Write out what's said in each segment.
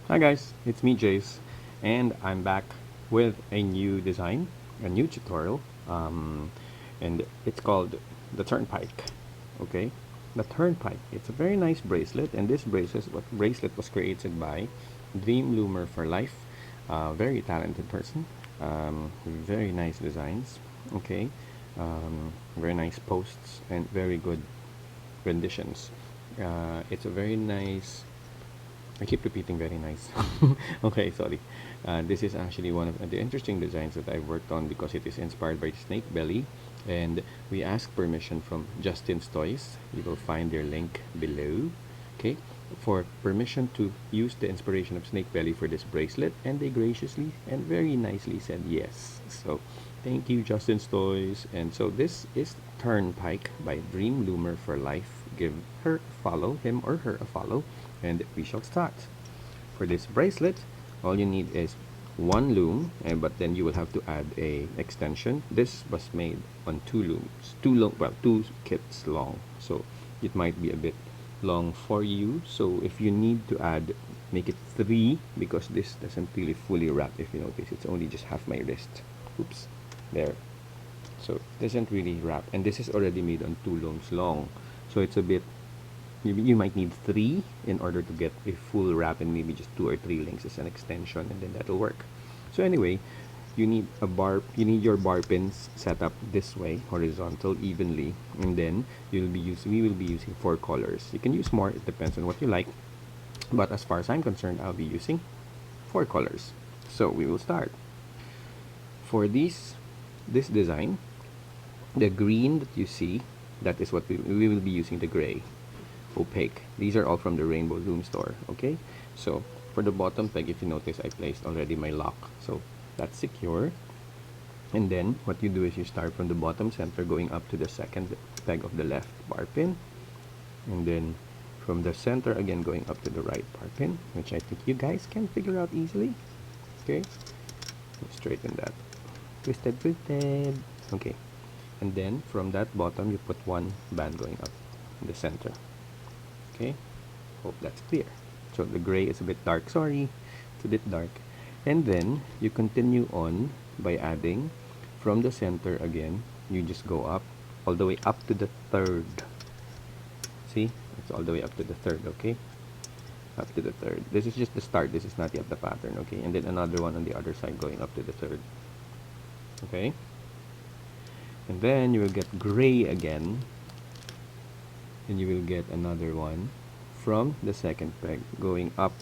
Hi guys, it's me Jace, and I'm back with a new design, a new tutorial, and it's called the Turnpike. Okay, the Turnpike. It's a very nice bracelet, and this bracelet was created by Dream Loomer for Life, very talented person, very nice designs. Okay, very nice posts and very good renditions. It's a very nice. I keep repeating very nice. Okay, sorry. This is actually one of the interesting designs that I've worked on because it is inspired by Snake Belly, and we asked permission from Justin's Toys. You will find their link below. Okay, for permission to use the inspiration of Snake Belly for this bracelet, and they graciously and very nicely said yes. So, thank you, Justin's Toys. And so this is Turnpike by Dream Loomer for Life. Give her a follow, him or her a follow, and we shall start. For this bracelet, all you need is one loom, but then you will have to add a extension. This was made on two looms, two kits long, so it might be a bit long for you. So if you need to add, make it three, because this doesn't really fully wrap. If you notice, it's only just half my wrist. Oops, there. So it doesn't really wrap, and this is already made on two looms long, so it's a bit, you might need three in order to get a full wrap, and maybe just two or three links as an extension, and then that'll work. So anyway, you need your bar pins set up this way, horizontal, evenly, and then we will be using four colors. You can use more, it depends on what you like, but as far as I'm concerned, I'll be using four colors. So we will start. For this design, the green that you see, that is what we will be using. The gray, opaque. These are all from the Rainbow Loom store. Okay, so for the bottom peg, if you notice, I placed already my lock, so that's secure. And then what you do is you start from the bottom center, going up to the second peg of the left bar pin, and then from the center again going up to the right bar pin, which I think you guys can figure out easily. Okay, straighten that, twisted. Okay, and then from that bottom you put one band going up in the center. Okay, hope that's clear. So the gray is a bit dark, sorry, it's a bit dark. And then you continue on by adding from the center again. You just go up all the way up to the third. See, it's all the way up to the third. Okay, up to the third. This is just the start, this is not yet the pattern. Okay, and then another one on the other side going up to the third. Okay, and then you will get gray again, and you will get another one from the second peg going up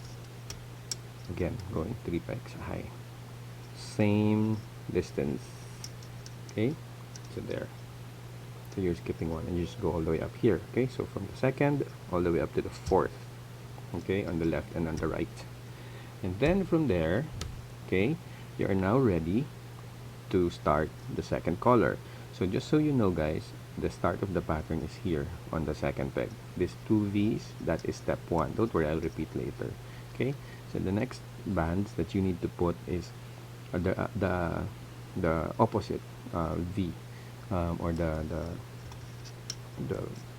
again, going three pegs high, same distance. Okay, so there, so you're skipping one, and you just go all the way up here. Okay, so from the second all the way up to the fourth, okay, on the left and on the right. And then from there, okay, you are now ready to start the second color. So just so you know, guys, the start of the pattern is here on the second peg. This two V's, that is step one. Don't worry, I'll repeat later. Okay, so the next bands that you need to put is the opposite V, or the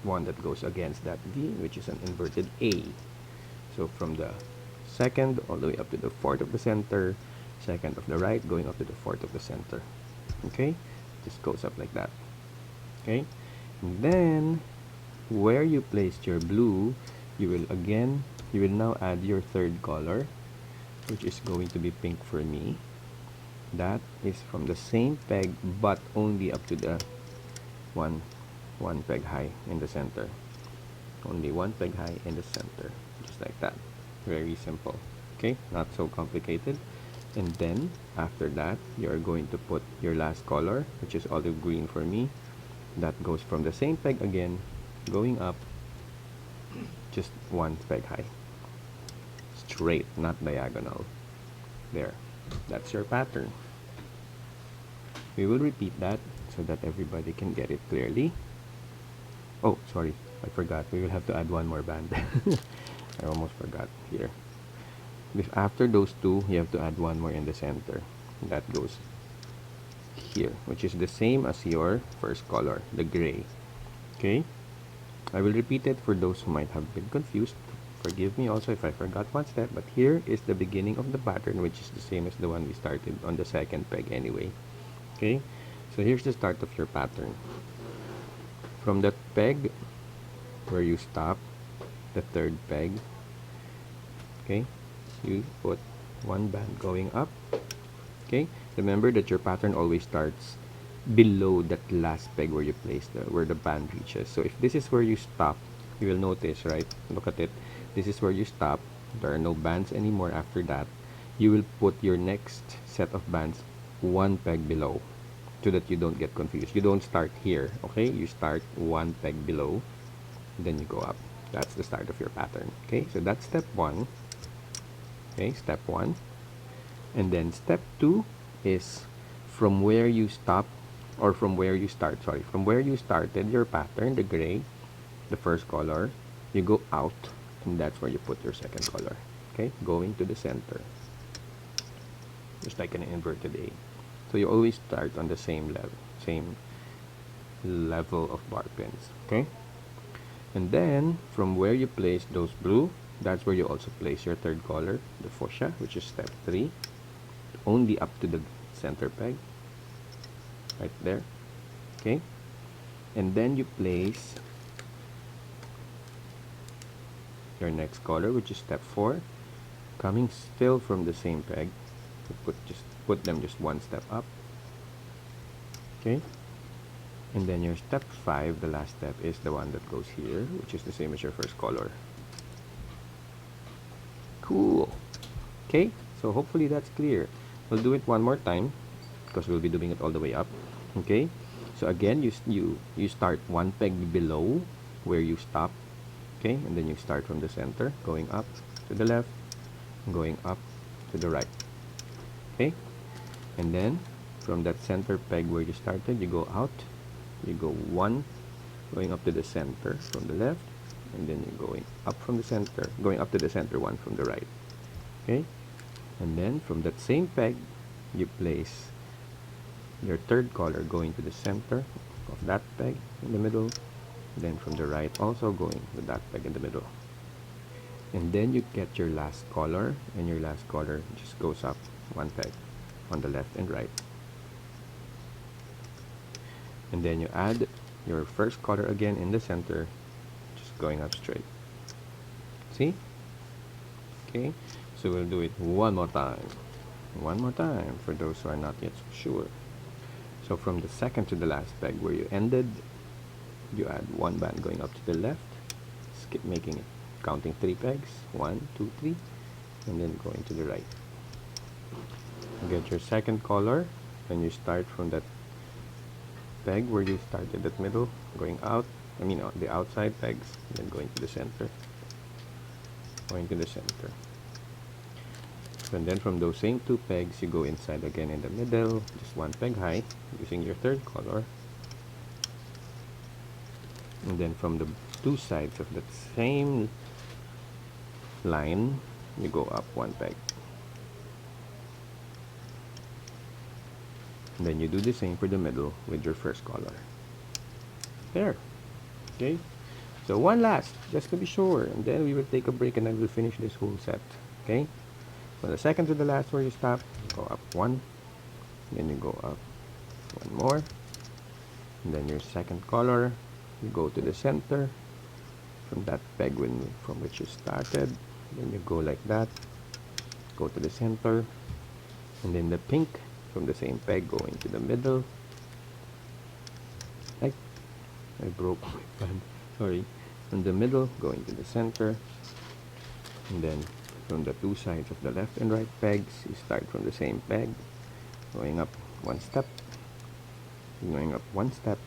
one that goes against that V, which is an inverted A. So from the second all the way up to the fourth of the center, second of the right going up to the fourth of the center. Okay, just goes up like that. Okay, and then where you placed your blue, you will now add your third color, which is going to be pink for me. That is from the same peg, but only up to the one peg high in the center. Only one peg high in the center, just like that. Very simple. Okay, not so complicated. And then after that, you are going to put your last color, which is olive green for me. That goes from the same peg again, going up just one peg high, straight, not diagonal. There, that's your pattern. We will repeat that so that everybody can get it clearly. Oh, sorry, I forgot, we will have to add one more band. I almost forgot here. After those two, you have to add one more in the center. That goes here, which is the same as your first color, the gray. Okay, I will repeat it for those who might have been confused. Forgive me also if I forgot one step, but here is the beginning of the pattern, which is the same as the one we started on the second peg anyway. Okay, so here's the start of your pattern. From that peg where you stop, the third peg, okay, you put one band going up. Okay, remember that your pattern always starts below that last peg where you place where the band reaches. So if this is where you stop, you will notice, right? Look at it. This is where you stop. There are no bands anymore after that. You will put your next set of bands one peg below so that you don't get confused. You don't start here, okay? You start one peg below, then you go up. That's the start of your pattern, okay? So that's step one, okay? Step one. And then step two is from where you stop, or from where you start, sorry, from where you started your pattern, the gray, the first color, you go out, and that's where you put your second color, okay? Going to the center, just like an inverted A. So you always start on the same level of bar pins, okay? And then from where you place those blue, that's where you also place your third color, the fuchsia, which is step three, only up to the center peg, right there, okay? And then you place your next color, which is step four, coming still from the same peg. You put them just one step up, okay? And then your step five, the last step, is the one that goes here, which is the same as your first color. Cool. Okay, so hopefully that's clear. We'll do it one more time because we'll be doing it all the way up. Okay, so again, you start one peg below where you stop. Okay, and then you start from the center, going up to the left, going up to the right. Okay, and then from that center peg where you started, you go out, you go one, going up to the center from the left, and then you're going up from the center, going up to the center one from the right. Okay, and then from that same peg, you place your third color going to the center of that peg in the middle, then from the right also going with that peg in the middle, and then you get your last color, and your last color just goes up one peg on the left and right, and then you add your first color again in the center, just going up straight. See? Okay, so we'll do it one more time for those who are not yet so sure. So from the second to the last peg where you ended, you add one band going up to the left, skip making it, counting three pegs, 1, 2, 3, and then going to the right. You get your second color, and you start from that peg where you started at middle, going out, the outside pegs, then going to the center, going to the center. And then from those same two pegs, you go inside again in the middle, just one peg high, using your third color. And then from the two sides of that same line, you go up one peg. And then you do the same for the middle with your first color. There. Okay? So one last, just to be sure, and then we will take a break and then we'll finish this whole set. Okay? From the second to the last where you stop, go up one, then you go up one more, and then your second color, you go to the center from that peg from which you started, then you go like that, go to the center, and then the pink from the same peg going to the middle, like I broke my pen, sorry, from the middle going to the center, and then from the two sides of the left and right pegs, you start from the same peg, going up one step, going up one step,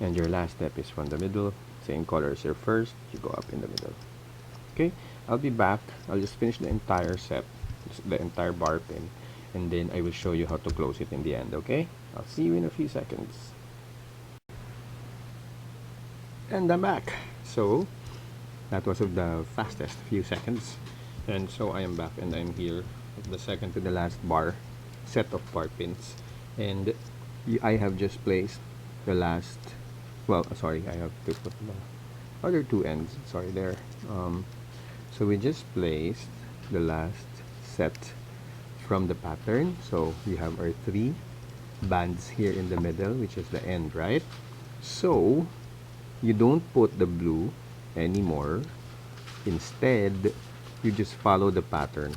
and your last step is from the middle, same color as your first, you go up in the middle. Okay, I'll be back. I'll just finish the entire set, the entire bar pin, and then I will show you how to close it in the end. Okay, I'll see you in a few seconds. And I'm back. So that was of the fastest few seconds, and so I am back, and I'm here at the second to the last set of bar pins, and I have just placed the last, well, sorry, I have to put the other two ends, sorry, there, So we just placed the last set from the pattern. So we have our 3 bands here in the middle, which is the end, right? So you don't put the blue anymore. Instead, you just follow the pattern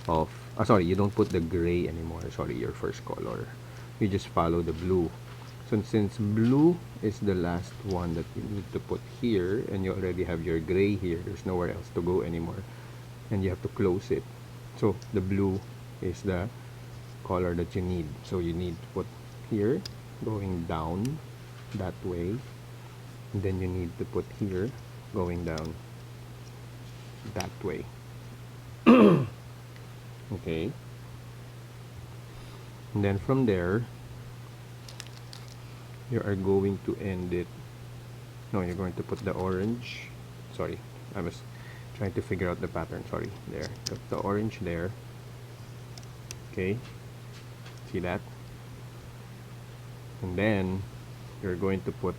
of, sorry, you don't put the gray anymore. Sorry, your first color. You just follow the blue. So since blue is the last one that you need to put here, and you already have your gray here, there's nowhere else to go anymore, and you have to close it. So the blue is the color that you need. So you need to put here, going down that way, and then you need to put here, going down that way. Okay, and then from there you are going to end it. No, you're going to put the orange. Sorry, I was trying to figure out the pattern. Sorry, there, put the orange there. Okay, see that? And then you're going to put,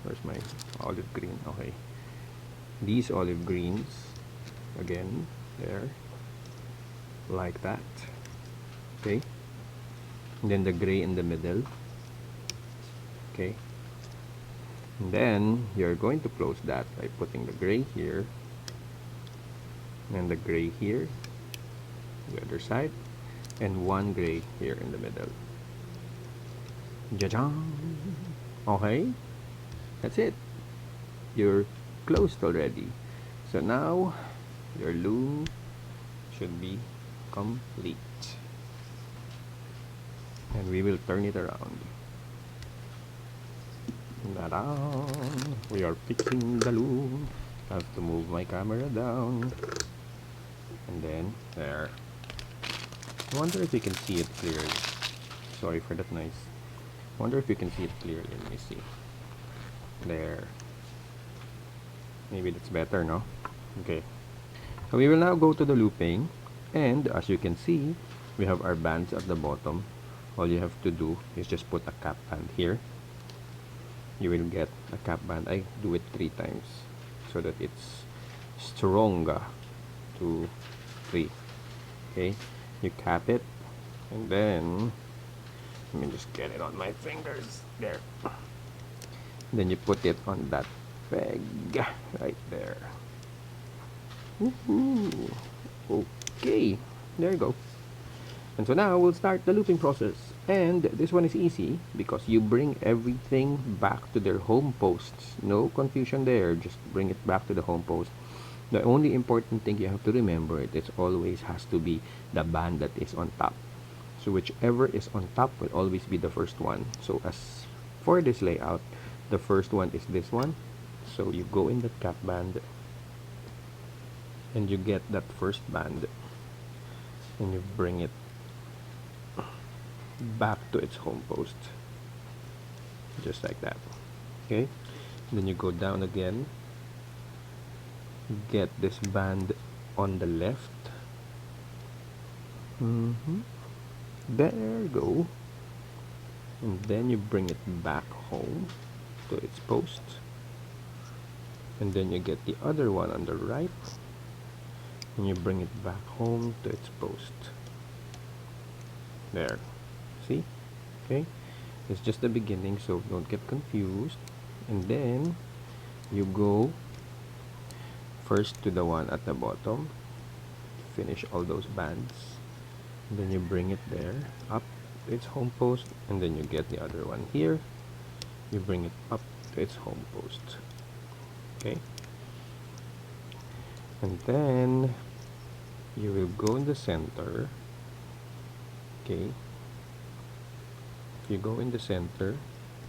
where's my olive green? Okay, these olive greens again there, like that. Okay, and then the gray in the middle. Okay, and then you're going to close that by putting the gray here and the gray here, the other side, and one gray here in the middle. Ja-jang! Okay, that's it. You're closed already. So now your loom should be complete. And we will turn it around. Ta-da! We are fixing the loom. I have to move my camera down. And then, there. I wonder if you can see it clearly. Sorry for that noise. I wonder if you can see it clearly. Let me see. There. Maybe that's better, no? Okay. So we will now go to the looping. And as you can see, we have our bands at the bottom. All you have to do is just put a cap band here. You will get a cap band. I do it 3 times so that it's stronger. 2, 3. Okay, you cap it, and then let me just get it on my fingers there. Then you put it on that peg right there. Woohoo! Okay, there you go. And so now we'll start the looping process. And this one is easy because you bring everything back to their home posts. No confusion there. Just bring it back to the home post. The only important thing you have to remember, it always has to be the band that is on top. So whichever is on top will always be the first one. So as for this layout, the first one is this one. So you go in the cap band and you get that first band and you bring it back to its home post, just like that. Okay, then you go down again, get this band on the left. There you go, and then you bring it back home to its post, and then you get the other one on the right and you bring it back home to its post. There, see? Okay, it's just the beginning, so don't get confused. And then you go first to the one at the bottom, finish all those bands, and then you bring it there up to its home post, and then you get the other one here, you bring it up to its home post. Okay, and then you will go in the center. Okay, if you go in the center,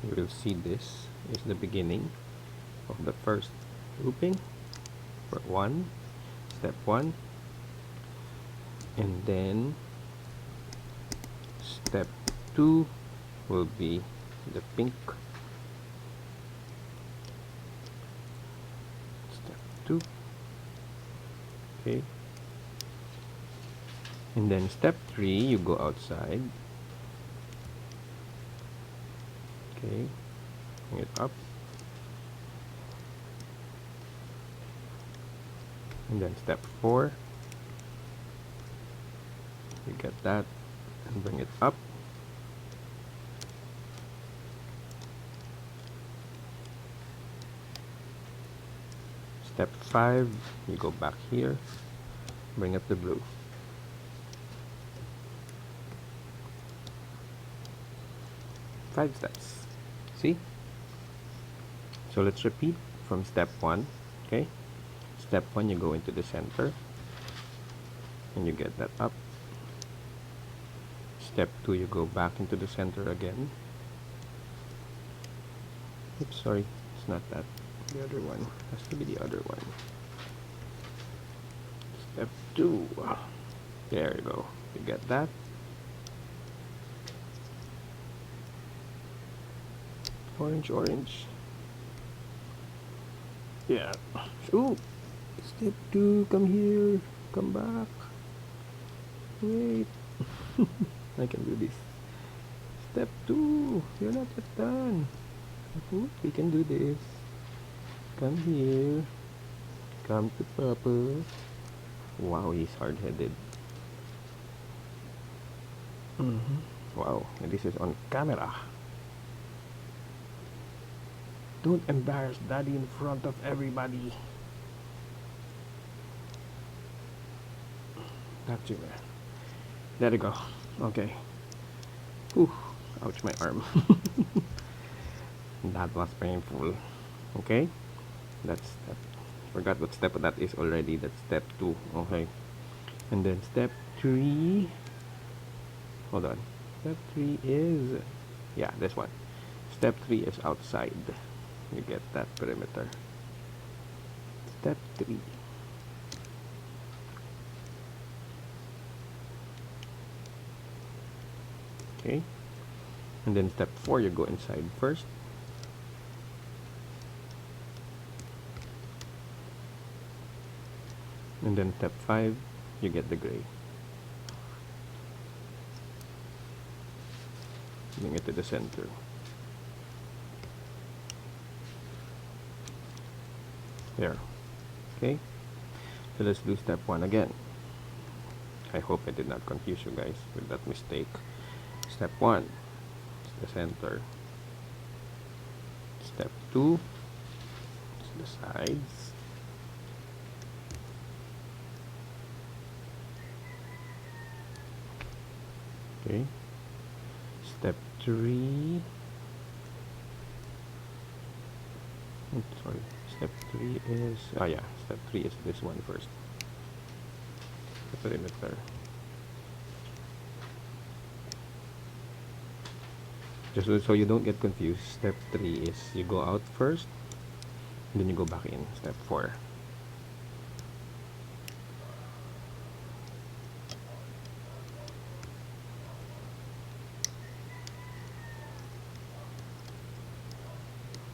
you will see this is the beginning of the first looping for step 1, and then step 2 will be the pink. Step 2. Okay, and then step 3, you go outside. Okay, bring it up, And then step 4, you get that and bring it up. Step 5, you go back here, bring up the blue. Five steps. See? So let's repeat from step 1. Okay? Step 1, you go into the center and you get that up. Step 2, you go back into the center again. Oops, sorry, it's not that. The other one has to be the other one. Step 2. There you go. You get that. Orange, orange. Yeah. Ooh. Step 2, come here. Come back. Wait. I can do this. Step 2. You're not yet done. Ooh, we can do this. Come here. Come to Papa. Wow, he's hard-headed. Wow, this is on camera. Don't embarrass Daddy in front of everybody. Got you, man. There you go. Okay. Whew. Ouch, my arm. That was painful. Okay. That's step. Forgot what step that is already. That's step 2. Okay. And then step 3. Hold on. Step 3 is... yeah, this one. Step 3 is outside. You get that perimeter. Step 3. Okay. And then step 4, you go inside first. And then step 5, you get the gray. Bring it to the center. There. Okay. So let's do step 1 again. I hope I did not confuse you guys with that mistake. Step 1 is the center. Step 2 is the sides. Okay. Step 3. Sorry. Step 3 is... oh yeah. Step 3 is this one first. The perimeter. Just so you don't get confused, step 3 is you go out first, and then you go back in. Step 4.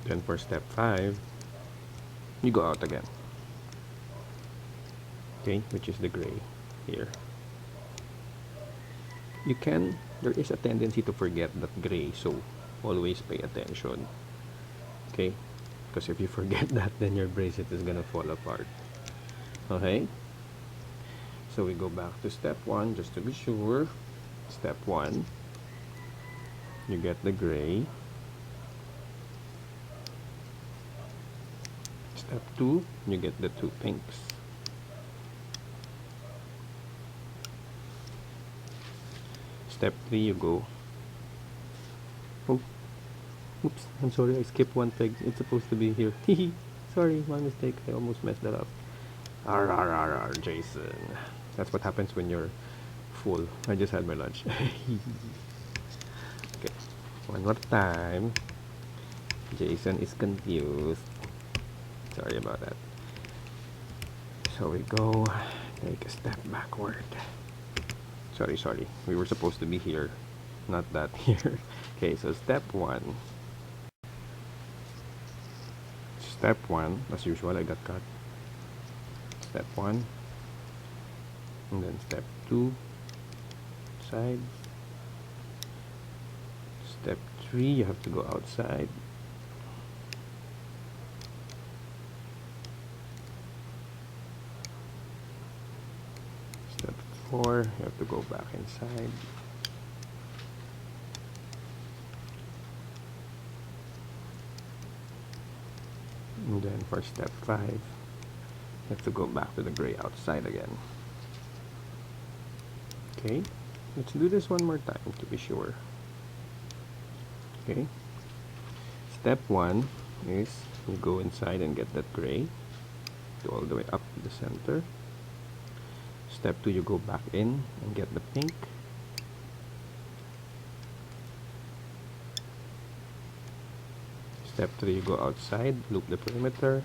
Then for step 5, you go out again. Okay, which is the gray here. There is a tendency to forget that gray, so always pay attention. Okay, because if you forget that, then your bracelet is gonna fall apart. Okay, so we go back to step 1 just to be sure. Step 1, you get the gray. Step 2, you get the 2 pinks. Step 3, you go... oh, oops, I'm sorry, I skipped one peg. It's supposed to be here. Sorry, my mistake. I almost messed that up. R, Jason. That's what happens when you're full. I just had my lunch. Okay, one more time. Jason is confused. Sorry about that. So we go, take a step backward. Sorry. We were supposed to be here, not that here. Okay, so step 1. Step 1, as usual, I got cut. Step 1. And then step 2. Side. Step 3, you have to go outside. 4, you have to go back inside. And then for step 5, you have to go back to the gray outside again. Okay, let's do this one more time to be sure. Okay, step 1 is you go inside and get that gray, go all the way up to the center. Step 2, you go back in and get the pink. Step 3, you go outside, loop the perimeter.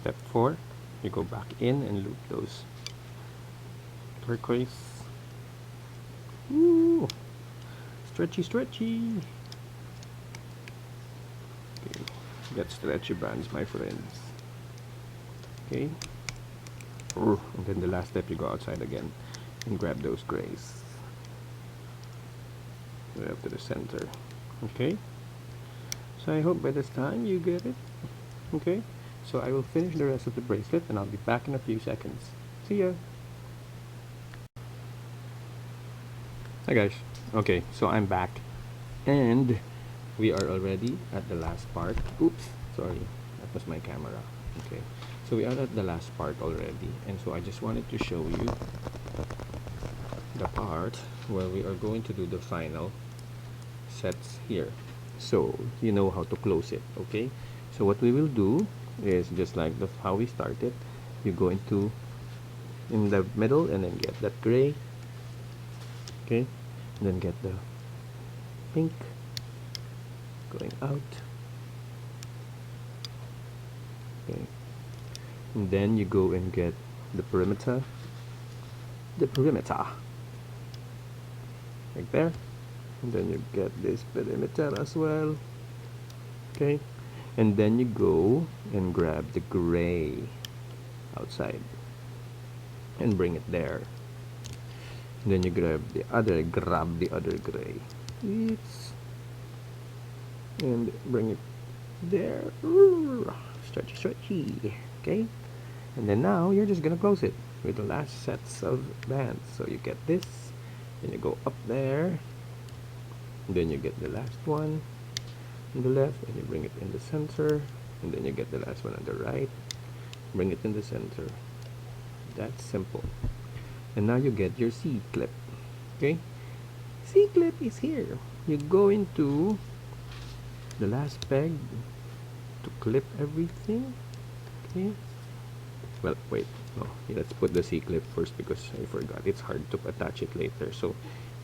Step 4, you go back in and loop those turquoise. Ooh, stretchy, stretchy. Okay, get stretchy bands, my friends. Okay, and then the last step, you go outside again and grab those grays right up to the center. Okay, so I hope by this time you get it. Okay, so I will finish the rest of the bracelet and I'll be back in a few seconds. See ya. Hi guys. Okay, so I'm back and we are already at the last part. Oops, sorry, that was my camera. Okay, so we are at the last part already, and so I just wanted to show you the part where we are going to do the final sets here, so you know how to close it. Okay, so what we will do is just like how we started. You go into in the middle and then get that gray. Okay, and then get the pink going out. Okay, and then you go and get the perimeter like there, and then you get this perimeter as well. Okay, and then you go and grab the gray outside and bring it there, and then you grab the other gray. Oops. And bring it there. Stretchy, stretchy. Okay, and then now you're just gonna close it with the last sets of bands. So you get this, and you go up there, and then you get the last one on the left, and you bring it in the center, and then you get the last one on the right, bring it in the center. That's simple. And now you get your C clip. Okay, C clip is here. You go into the last peg to clip everything. Okay, well, wait, no, let's put the C clip first because I forgot, it's hard to attach it later. So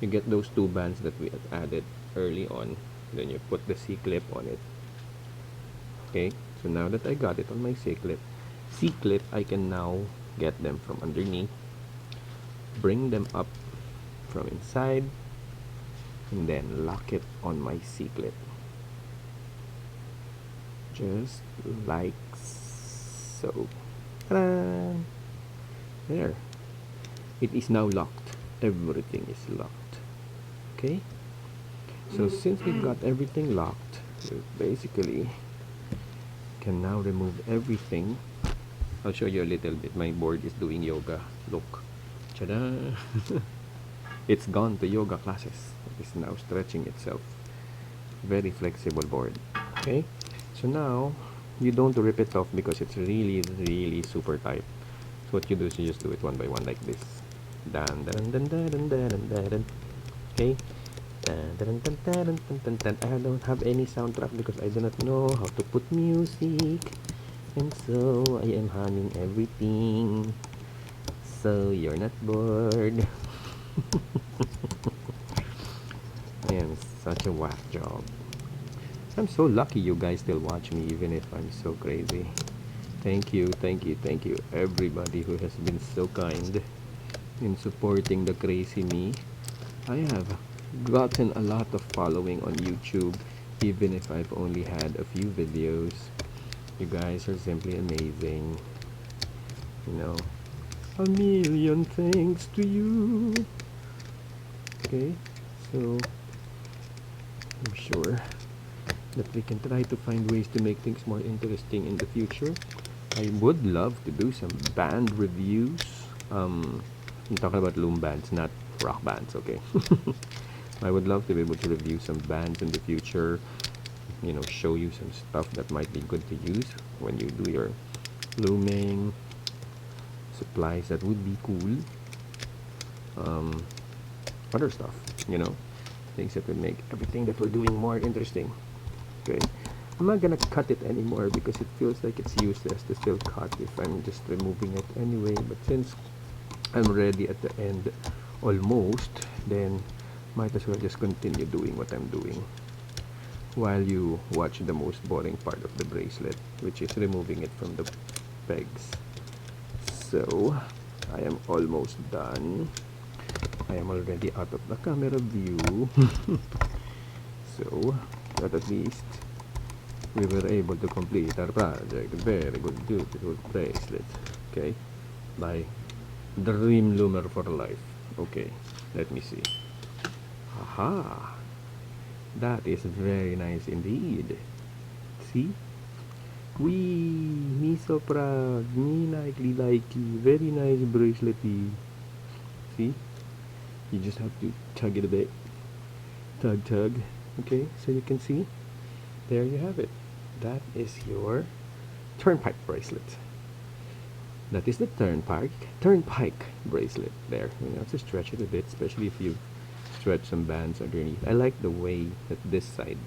you get those two bands that we had added early on, then you put the C clip on it. Okay, so now that I got it on my C clip, I can now get them from underneath, bring them up from inside, and then lock it on my C clip, just like so. Ta-da! There, it is now locked. Everything is locked. Okay, so since we've got everything locked, we basically can now remove everything. I'll show you a little bit. My board is doing yoga. Look, ta-da! It's gone to yoga classes. It's now stretching itself. Very flexible board. Okay, so now you don't rip it off because it's really super tight. So what you do is you just do it one by one like this. Dun, dun, dun, dun, dun, dun, dun, dun, dun. Okay, dun, dun, dun, dun, dun, dun, dun, dun. I don't have any soundtrack because I do not know how to put music, and so I am humming everything, so you're not bored. I am such a whack job. I'm so lucky you guys still watch me even if I'm so crazy. Thank you, everybody who has been so kind in supporting the crazy me. I have gotten a lot of following on YouTube, even if I've only had a few videos. You guys are simply amazing. You know, a million thanks to you. Okay, so I'm sure that we can try to find ways to make things more interesting in the future. I would love to do some band reviews. I'm talking about loom bands, not rock bands, okay? I would love to be able to review some bands in the future, you know, show you some stuff that might be good to use when you do your looming, supplies that would be cool, um, other stuff, you know, things that would make everything that we're doing more interesting. Okay, I'm not gonna cut it anymore because it feels like it's useless to still cut if I'm just removing it anyway. But since I'm ready at the end almost, then might as well just continue doing what I'm doing while you watch the most boring part of the bracelet, which is removing it from the pegs. So I am almost done. I am already out of the camera view. So but at least we were able to complete our project. Very good, beautiful bracelet. Okay, by Dream Loomer for Life. Okay, let me see. Aha, that is very nice indeed. See? Me so proud. Me likey. Very nice bracelety. See? You just have to tug it a bit. Tug. Okay, so you can see. There you have it. That is your turnpike bracelet. That is the turnpike bracelet there. You have to stretch it a bit, especially if you stretch some bands underneath. I like the way that this side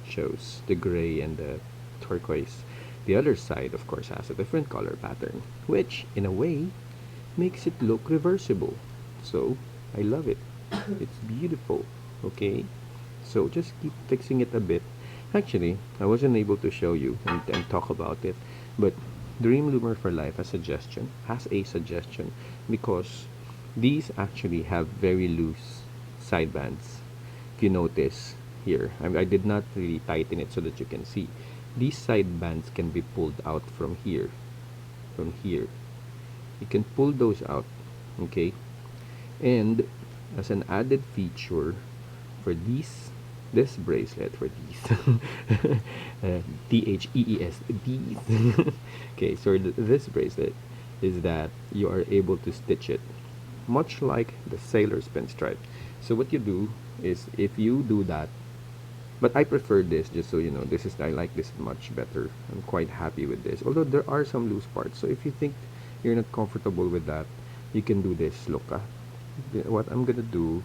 shows the gray and the turquoise. The other side, of course, has a different color pattern, which, in a way, makes it look reversible. So, I love it. It's beautiful. Okay? So, just keep fixing it a bit. Actually, I wasn't able to show you and talk about it, but Dream Loomer for Life has a suggestion because these actually have very loose side bands. If you notice here, I did not really tighten it so that you can see. These side bands can be pulled out from here. You can pull those out, okay? And as an added feature for this bracelet, for these THEES, these okay, so this bracelet is that you are able to stitch it much like the sailor's pinstripe. So what you do is, if you do that, but I prefer this, just so you know, I like this much better. I'm quite happy with this, although there are some loose parts. So if you think you're not comfortable with that, you can do this. Look, what I'm gonna do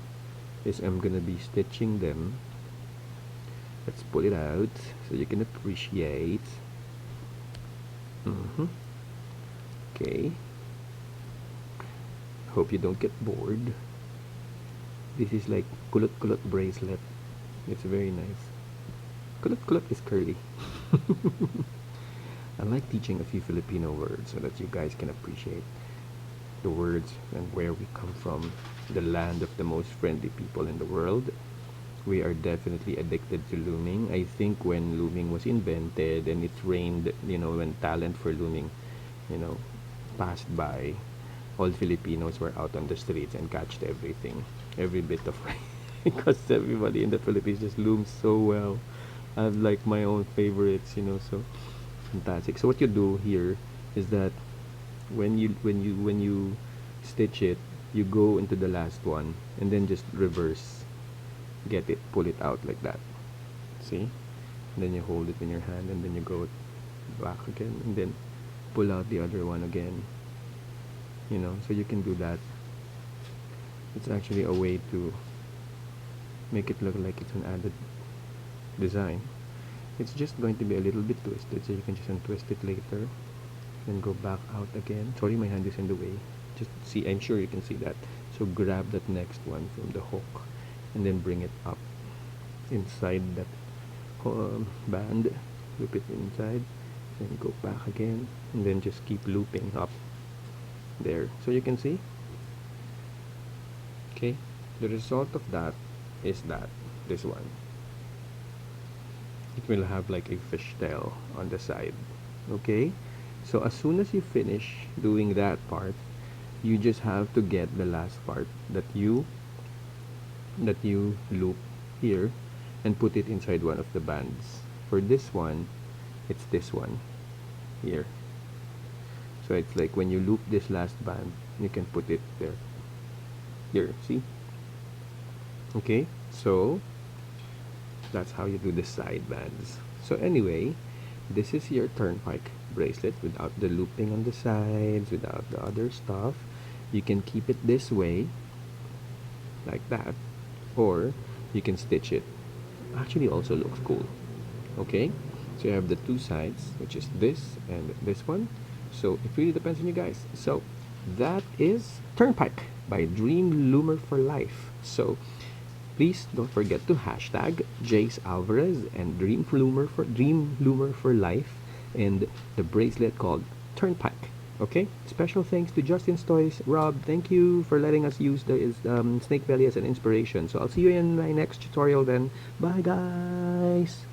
is I'm gonna be stitching them. Let's pull it out so you can appreciate. Okay, hope you don't get bored. This is like kulot kulot bracelet. It's very nice. Kulot kulot is curly. I like teaching a few Filipino words so that you guys can appreciate the words and where we come from, the land of the most friendly people in the world. We are definitely addicted to looming. I think when looming was invented and it rained, you know, when talent for looming, you know, passed by, all Filipinos were out on the streets and catched everything, every bit of rain, because everybody in the Philippines just looms so well. I have like my own favorites, you know, so fantastic. So what you do here is that when you stitch it, you go into the last one and then just reverse, pull it out like that. See? And then you hold it in your hand and then you go back again and then pull out the other one again. You know, so you can do that. It's actually a way to make it look like it's an added design. It's just going to be a little bit twisted, so you can just untwist it later and go back out again. Sorry, my hand is in the way. Just see, I'm sure you can see that. So grab that next one from the hook and then bring it up inside that band, loop it inside, then go back again, and then just keep looping up there. So you can see, okay, the result of that is that this one, it will have like a fishtail on the side. Okay, so as soon as you finish doing that part, you just have to get the last part that you loop here and put it inside one of the bands. for this one, it's this one here. So it's like when you loop this last band, you can put it there. Here, see? Okay, so that's how you do the side bands. So anyway, this is your turnpike bracelet without the looping on the sides, without the other stuff. You can keep it this way, like that, or you can stitch it. Actually also looks cool. Okay, so you have the two sides, which is this and this one. So it really depends on you guys. So that is Turnpike by Dream Loomer for Life. So please don't forget to hashtag Jace Alvarez and Dream Loomer for Life and the bracelet called Turnpike. Okay, special thanks to Justin's Toys. Rob, thank you for letting us use the snake belly as an inspiration. So I'll see you in my next tutorial then. Bye guys.